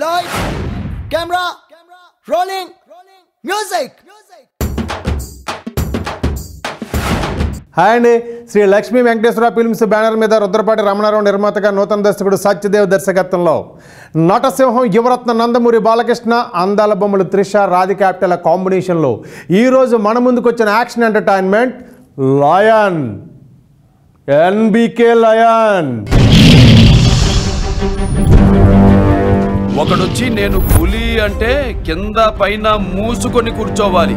Lights, camera, rolling, music. Hi అండి. Shri Lakshmi Venkateswara films banner మీద రుద్రపాటి రమణారావు నిర్మాతగా నూతన దర్శకుడు సత్యదేవ్ దర్శకత్వంలో నటసింహం యువరత్న నందమూరి బాలకృష్ణ అందాల బొమ్మలు త్రిష రాధిక ఆప్టెల కాంబినేషన్లో ఈరోజు మన ముందుకు వచ్చిన action entertainment Lion. NBK Lion. ఒకడొచ్చి నేను పులి అంటే కింద పైన మూసుకొని కూర్చోవాలి.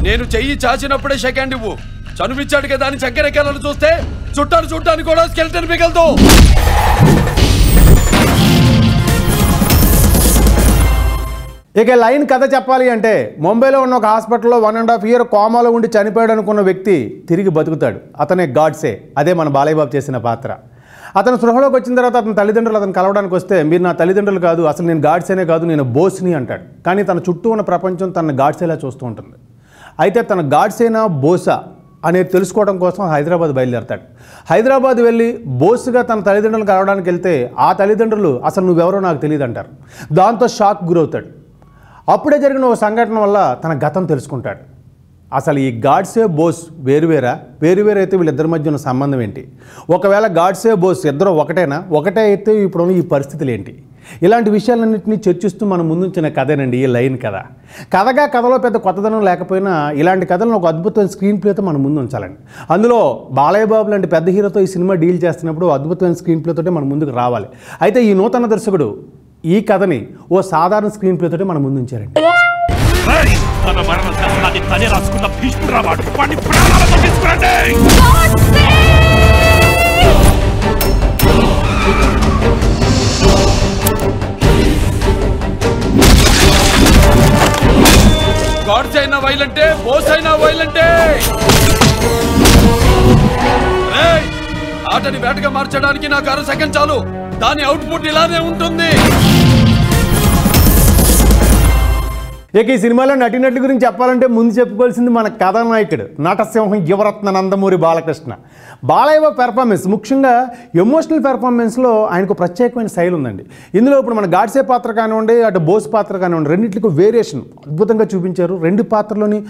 నేను చెయ్యి చాచినప్పుడే సెకండ్ ఇవ్వు. చనువిచ్చాడు కదా అని చక్కెరెక్కాలని చూస్తే చుట్టాను చూడటానికి కూడా స్కెల్టన్ మిగలదు. ఇక లైన్ కథ చెప్పాలి అంటే ముంబైలో ఉన్న ఒక హాస్పిటల్లో 1.5 year కోమాలో ఉండి చనిపోయాడు అనుకున్న వ్యక్తి తిరిగి బతుకుతాడు. అతనే గాడ్సే. అదే మన బాలయ్య బాబు చేసిన పాత్ర. అతను స్పృహలోకి వచ్చిన తర్వాత అతని తల్లిదండ్రులు అతను కలవడానికి వస్తే మీరు నా తల్లిదండ్రులు కాదు, అసలు నేను గాడ్సేనే కాదు, నేను బోస్ని అంటాడు. కానీ తన చుట్టూ ఉన్న ప్రపంచం తన గాడ్సేలా చూస్తూ ఉంటుంది. అయితే తన గాడ్సేనా బోసా అనేది తెలుసుకోవడం కోసం హైదరాబాద్ బయలుదేరతాడు. హైదరాబాద్ వెళ్ళి బోస్గా తన తల్లిదండ్రులను కలవడానికి వెళ్తే ఆ తల్లిదండ్రులు అసలు నువ్వెవరో నాకు తెలియదు అంటారు. దాంతో షాక్ గురవుతాడు. అప్పుడే జరిగిన ఓ సంఘటన వల్ల తన గతం తెలుసుకుంటాడు. అసలు ఈ గాడ్సే బోస్ వేరువేరైతే వీళ్ళిద్దరి మధ్య ఉన్న సంబంధం ఏంటి? ఒకవేళ గాడ్సే బోస్ ఇద్దరు ఒకటేనా? ఒకటే అయితే ఇప్పుడున్న ఈ పరిస్థితులు ఏంటి? ఇలాంటి విషయాలన్నింటినీ చర్చిస్తూ మనం ముందుంచిన కథేనండి ఈ లైన్ కథ. కథలో పెద్ద కొత్తదనం లేకపోయినా ఇలాంటి కథలను ఒక అద్భుతమైన స్క్రీన్ ప్లేతో మనం ముందు ఉంచాలండి. అందులో బాలయ్య బాబు లాంటి పెద్ద హీరోతో ఈ సినిమా డీల్ చేస్తున్నప్పుడు అద్భుతమైన స్క్రీన్ ప్లేతోటే మన ముందుకు రావాలి. అయితే ఈ నూతన దర్శకుడు ఈ కథని ఓ సాధారణ స్క్రీన్ ప్లేతోటే మనం ముందు ఉంచారండి. గాడ్స్ అయినా వైలెంటే, బోస్ అయినా వైలెంటే. ఆటని వేటగా మార్చడానికి నాకు 6 సెకండ్ చాలు. దాని అవుట్పుట్ ఇలానే ఉంటుంది. ఇక ఈ సినిమాలో నటినట్ల గురించి చెప్పాలంటే ముందు చెప్పుకోవాల్సింది మన కథానాయకుడు నటసింహం యువరత్న నందమూరి బాలకృష్ణ. బాలయ్య బాబు పెర్ఫార్మెన్స్, ముఖ్యంగా ఎమోషనల్ పెర్ఫార్మెన్స్లో ఆయనకు ప్రత్యేకమైన శైలి ఉందండి. ఇందులో ఇప్పుడు మన గాడ్సే పాత్ర కానివ్వండి, అటు బోస్ పాత్ర కానివ్వండి, రెండింటికి వేరియేషన్ అద్భుతంగా చూపించారు. రెండు పాత్రలోని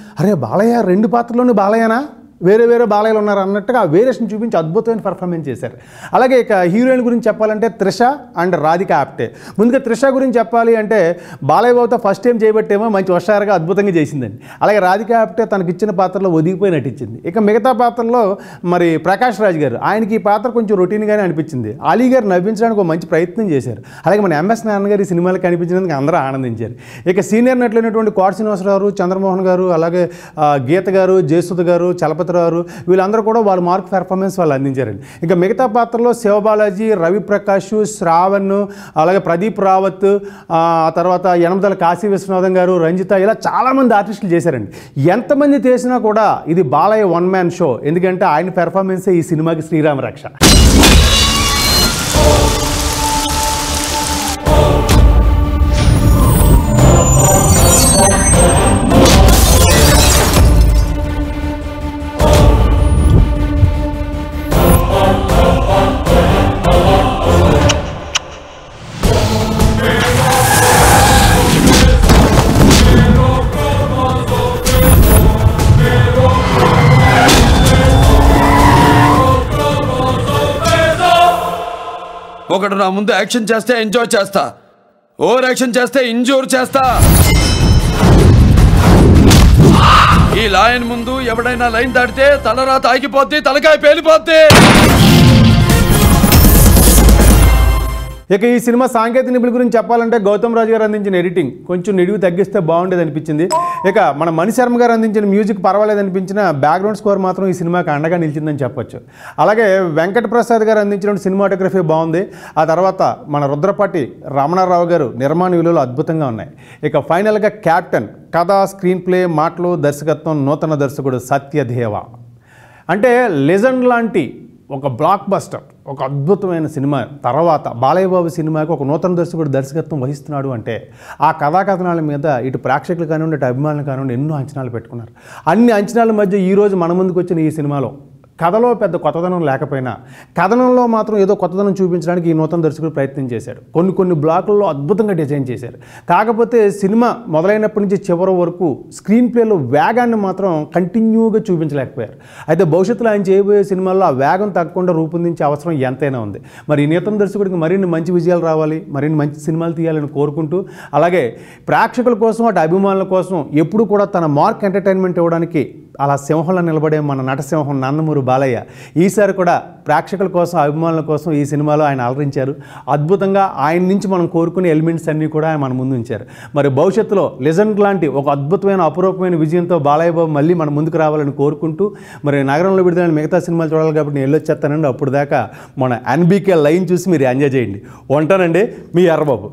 బాలయ్య, రెండు పాత్రలోని బాలయ్యనా, వేరే బాలయ్యలు ఉన్నారు అన్నట్టుగా ఆ వేరియేషన్ చూపించి అద్భుతమైన పర్ఫార్మెన్స్ చేశారు. అలాగే ఇక హీరోయిన్ గురించి చెప్పాలంటే త్రిష అండ్ రాధిక ఆప్టే. ముందుగా త్రిష గురించి చెప్పాలి అంటే బాలయ్య బాబుతో ఫస్ట్ టైం చేయబట్టేమో మంచి హుషారుగా అద్భుతంగా చేసిందండి. అలాగే రాధిక ఆప్టే తనకిచ్చిన పాత్రలో ఒదిగిపోయి నటించింది. ఇక మిగతా పాత్రలో మరి ప్రకాష్ రాజ్ గారు, ఆయనకి ఈ పాత్ర కొంచెం రొటీన్గానే అనిపించింది. అలీ గారు నవ్వించడానికి ఒక మంచి ప్రయత్నం చేశారు. అలాగే మన ఎంఎస్ నారాయణ గారు ఈ సినిమాలకు కనిపించినందుకు అందరూ ఆనందించారు. ఇక సీనియర్ నటులైనటువంటి కోట శ్రీనివాసరావు, చంద్రమోహన్ గారు, అలాగే గీత గారు, జయసుధ గారు, చలపతి రావు, వీళ్ళందరూ కూడా వాళ్ళ మార్క్ పెర్ఫార్మెన్స్ వాళ్ళు అందించారండి. ఇంకా మిగతా పాత్రలో శివబాలాజీ, రవిప్రకాష్, శ్రావణ్, అలాగే ప్రదీప్ రావత్, ఆ తర్వాత యనమదల కాశీ విశ్వనాథం గారు, రంజిత, ఇలా చాలామంది ఆర్టిస్టులు చేశారండి. ఎంతమంది చేసినా కూడా ఇది బాలయ్య 1 man షో. ఎందుకంటే ఆయన పెర్ఫార్మెన్సే ఈ సినిమాకి శ్రీరామ రక్ష. ఒకడు నా ముందు యాక్షన్ చేస్తే ఎంజాయ్ చేస్తా, ఓవర్ యాక్షన్ చేస్తే ఇంజూర్ చేస్తా. ఈ లైన్ ముందు ఎవడైనా లైన్ దాటితే తలరాత ఆగిపోద్ది, తలకాయ పేలిపోద్ది. ఇక ఈ సినిమా సాంకేతిక నిపుణుల గురించి చెప్పాలంటే గౌతమ్ రాజు గారు అందించిన ఎడిటింగ్ కొంచెం నిడివి తగ్గిస్తే బాగుండేది అనిపించింది. ఇక మన మణిశర్మ గారు అందించిన మ్యూజిక్ పర్వాలేదు అనిపించిన బ్యాక్గ్రౌండ్ స్కోర్ మాత్రం ఈ సినిమాకి అండగా నిలిచిందని చెప్పొచ్చు. అలాగే వెంకట ప్రసాద్ గారు అందించిన సినిమాటోగ్రఫీ బాగుంది. ఆ తర్వాత మన రుద్రపాటి రమణారావు గారు నిర్మాణ విలువలు అద్భుతంగా ఉన్నాయి. ఇక ఫైనల్గా క్యాప్టెన్, కథ, స్క్రీన్ ప్లే, మాటలు, దర్శకత్వం నూతన దర్శకుడు సత్యదేవ. అంటే లెజెండ్ లాంటి ఒక బ్లాక్ బస్టర్, ఒక అద్భుతమైన సినిమా తర్వాత బాలయ్య బాబు సినిమాకి ఒక నూతన దర్శకుడు దర్శకత్వం వహిస్తున్నాడు అంటే ఆ కథాకథనాల మీద ఇటు ప్రేక్షకులు కానివ్వండి, ఇటు అభిమానులు కానివ్వండి ఎన్నో అంచనాలు పెట్టుకున్నారు. అన్ని అంచనాల మధ్య ఈరోజు మన ముందుకు వచ్చిన ఈ సినిమాలో కథలో పెద్ద కొత్తదనం లేకపోయినా కథనంలో మాత్రం ఏదో కొత్తదనం చూపించడానికి ఈ నూతన దర్శకుడు ప్రయత్నం చేశారు. కొన్ని బ్లాకుల్లో అద్భుతంగా డిజైన్ చేశారు. కాకపోతే సినిమా మొదలైనప్పటి నుంచి చివరి వరకు స్క్రీన్ ప్లేలో వేగాన్ని మాత్రం కంటిన్యూగా చూపించలేకపోయారు. అయితే భవిష్యత్తులో ఆయన చేయబోయే సినిమాల్లో ఆ వేగం తగ్గకుండా రూపొందించే అవసరం ఎంతైనా ఉంది. మరి ఈ నూతన దర్శకుడికి మరిన్ని మంచి విజయాలు రావాలి, మరిన్ని మంచి సినిమాలు తీయాలని కోరుకుంటూ, అలాగే ప్రేక్షకుల కోసం అటు అభిమానుల కోసం ఎప్పుడు కూడా తన మార్క్ ఎంటర్టైన్మెంట్ ఇవ్వడానికి అలా సింహంలో నిలబడే మన నటసింహం నందమూరి బాలయ్య ఈసారి కూడా ప్రేక్షకుల కోసం అభిమానుల కోసం ఈ సినిమాలో ఆయన అలరించారు. అద్భుతంగా ఆయన నుంచి మనం కోరుకునే ఎలిమెంట్స్ అన్నీ కూడా ఆయన మన ముందు ఉంచారు. మరి భవిష్యత్తులో లెజెండ్ లాంటి ఒక అద్భుతమైన అపురూపమైన విజయంతో బాలయ్య బాబు మళ్ళీ మన ముందుకు రావాలని కోరుకుంటూ, మరి నగరంలో విడుదలైన మిగతా సినిమాలు చూడాలి కాబట్టి నేను వెళ్ళొచ్చేస్తానండి. అప్పుడు దాకా మన ఎన్బీకే లైన్ చూసి మీరు ఎంజాయ్ చేయండి. ఉంటానండి, మీ ఎర్రబాబు.